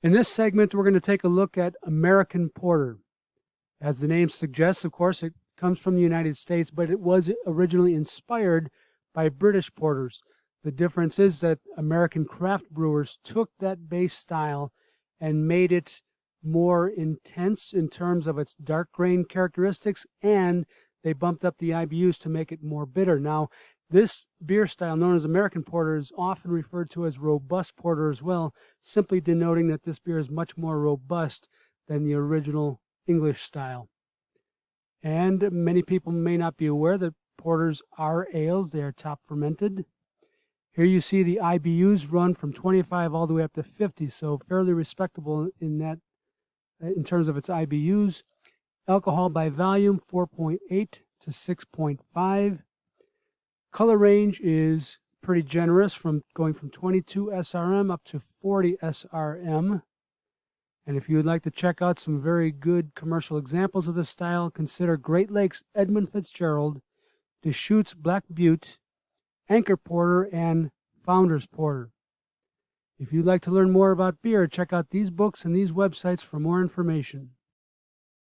In this segment, we're going to take a look at American Porter. As the name suggests, of course, it comes from the United States, but it was originally inspired by British porters. The difference is that American craft brewers took that base style and made it more intense in terms of its dark grain characteristics, and they bumped up the IBUs to make it more bitter. Now, this beer style, known as American Porter, is often referred to as robust porter as well, simply denoting that this beer is much more robust than the original English style. And many people may not be aware that porters are ales. They are top fermented. Here you see the IBUs run from 25 all the way up to 50, so fairly respectable in that, in terms of its IBUs. Alcohol by volume, 4.8 to 6.5. Color range is pretty generous, from going from 22 SRM up to 40 SRM. And if you would like to check out some very good commercial examples of this style, consider Great Lakes Edmund Fitzgerald, Deschutes Black Butte, Anchor Porter, and Founders Porter. If you'd like to learn more about beer, check out these books and these websites for more information.